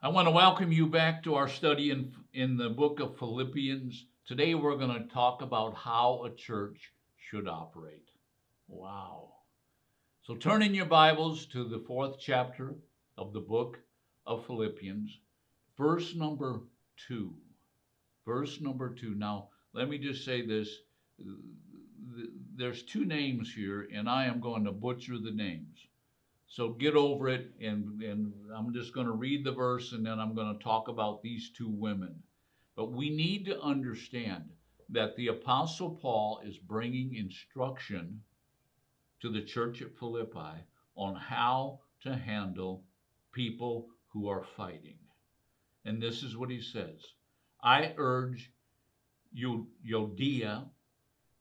I want to welcome you back to our study in the book of Philippians. Today we're going to talk about how a church should operate. Wow. So turn in your Bibles to the 4th chapter of the book of Philippians, verse number 2. Verse number 2. Now, let me just say this. There's two names here, and I am going to butcher the names. So get over it, and I'm just going to read the verse, and then I'm going to talk about these two women. But we need to understand that the Apostle Paul is bringing instruction to the church at Philippi on how to handle people who are fighting. And this is what he says. I urge Euodia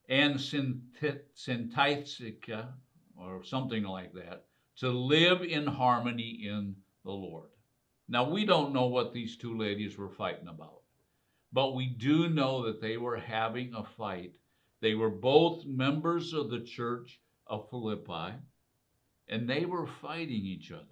and Syntychia, or something like that, to live in harmony in the Lord. Now, we don't know what these two ladies were fighting about, but we do know that they were having a fight. They were both members of the church of Philippi, and they were fighting each other.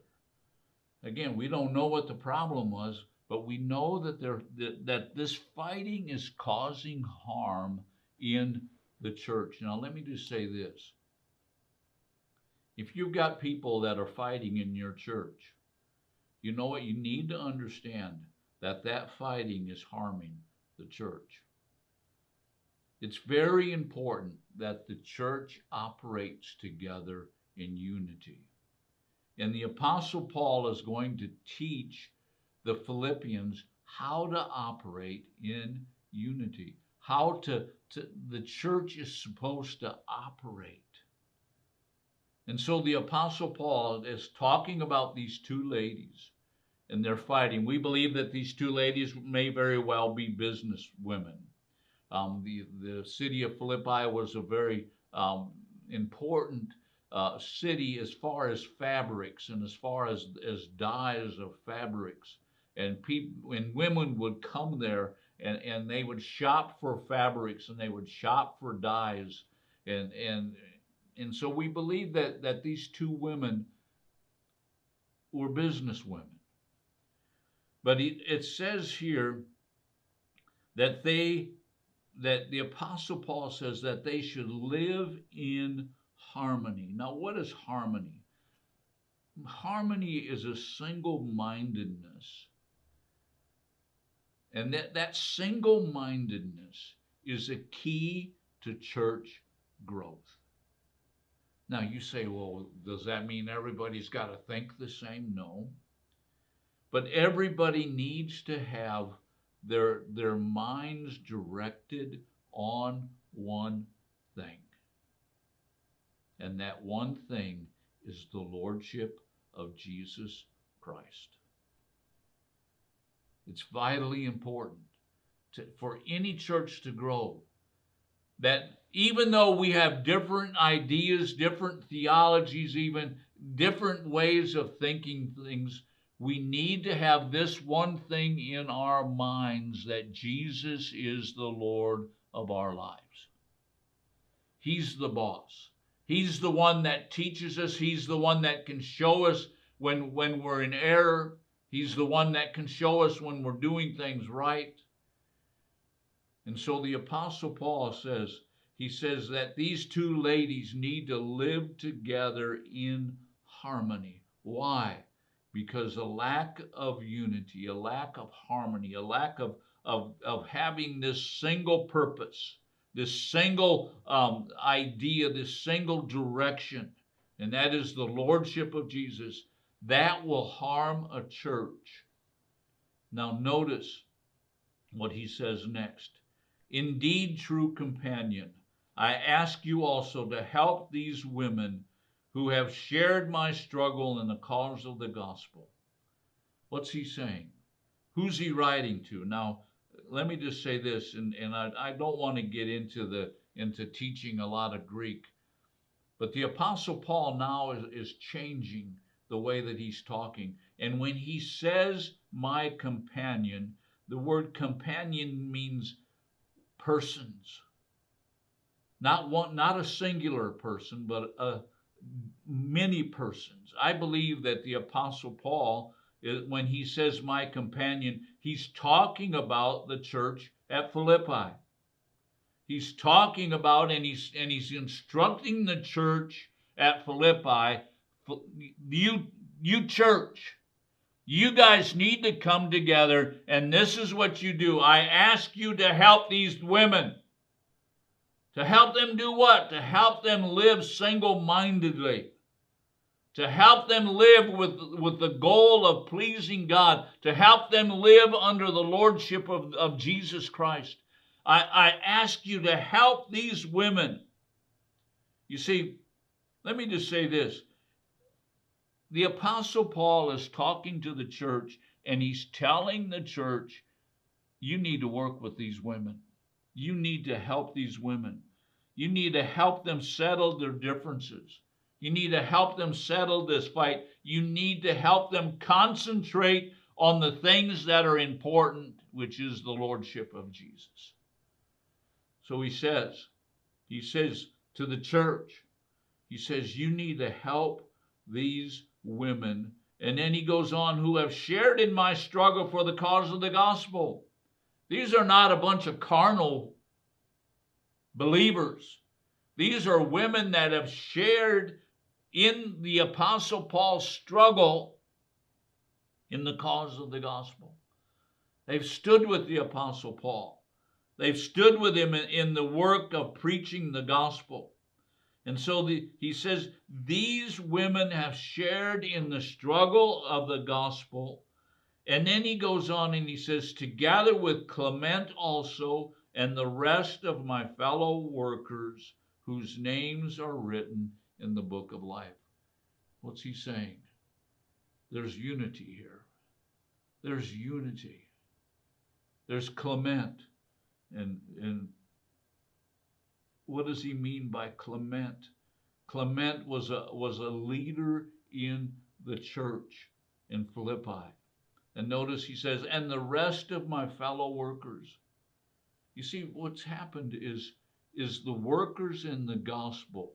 Again, we don't know what the problem was, but we know that this fighting is causing harm in the church. Now, let me just say this. If you've got people that are fighting in your church, you know what? You need to understand that fighting is harming the church. It's very important that the church operates together in unity. And the Apostle Paul is going to teach the Philippians how to operate in unity, how the church is supposed to operate. And so the Apostle Paul is talking about these two ladies, and they're fighting. We believe that these two ladies may very well be business women. The city of Philippi was a very important city as far as fabrics and as far as dyes of fabrics. And women would come there and they would shop for fabrics and they would shop for dyes. And so we believe that these two women were business women. But it says here that the Apostle Paul says that they should live in harmony. Now, what is harmony? Harmony is a single-mindedness. And that single-mindedness is a key to church growth. Now, you say, well, does that mean everybody's got to think the same? No. But everybody needs to have their minds directed on one thing. And that one thing is the Lordship of Jesus Christ. It's vitally important for any church to grow, that even though we have different ideas, different theologies, even different ways of thinking things, we need to have this one thing in our minds, that Jesus is the Lord of our lives. He's the boss. He's the one that teaches us. He's the one that can show us when we're in error. He's the one that can show us when we're doing things right. And so the Apostle Paul says that these two ladies need to live together in harmony. Why? Because a lack of unity, a lack of harmony, a lack of having this single purpose, this single idea, this single direction, and that is the Lordship of Jesus, that will harm a church. Now notice what he says next. Indeed, true companion, I ask you also to help these women who have shared my struggle in the cause of the gospel. What's he saying? Who's he writing to? Now, let me just say this, and I don't want to get into teaching a lot of Greek, but the Apostle Paul now is changing the way that he's talking. And when he says my companion, the word companion means persons. Not a singular person, but many persons. I believe that the Apostle Paul when he says my companion, he's talking about the church at Philippi. He's talking about, and he's instructing the church at Philippi, you church, you guys need to come together, and this is what you do. I ask you to help these women. To help them do what? To help them live single-mindedly. To help them live with the goal of pleasing God. To help them live under the Lordship of Jesus Christ. I ask you to help these women. You see, let me just say this. The Apostle Paul is talking to the church, and he's telling the church, you need to work with these women. You need to help these women. You need to help them settle their differences. You need to help them settle this fight. You need to help them concentrate on the things that are important, which is the Lordship of Jesus. So he says to the church, he says, you need to help these women. And then he goes on, who have shared in my struggle for the cause of the gospel. These are not a bunch of carnal believers. These are women that have shared in the Apostle Paul's struggle in the cause of the gospel. They've stood with the Apostle Paul. They've stood with him in the work of preaching the gospel. And so he says, these women have shared in the struggle of the gospel. And then he goes on and he says, together with Clement also and the rest of my fellow workers whose names are written in the book of life. What's he saying? There's unity here. There's unity. There's Clement. And what does he mean by Clement? Clement was a leader in the church in Philippi. And notice he says, and the rest of my fellow workers. You see, what's happened is the workers in the gospel,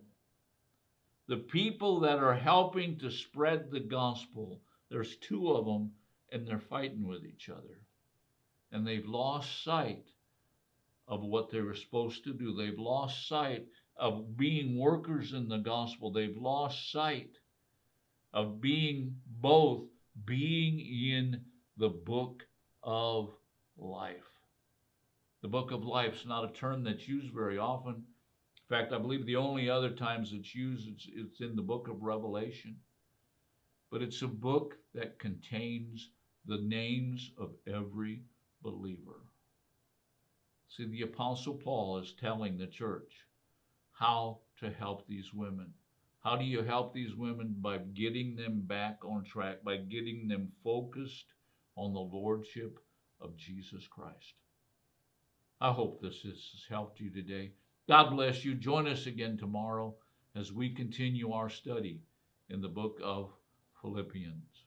the people that are helping to spread the gospel, there's two of them, and they're fighting with each other. And they've lost sight of what they were supposed to do. They've lost sight of being workers in the gospel. They've lost sight of being in the book of life. The book of life is not a term that's used very often. In fact, I believe the only other times it's used, it's in the book of Revelation. But it's a book that contains the names of every believer. See, the Apostle Paul is telling the church how to help these women. How do you help these women? By getting them back on track, by getting them focused on the Lordship of Jesus Christ. I hope this has helped you today. God bless you. Join us again tomorrow as we continue our study in the book of Philippians.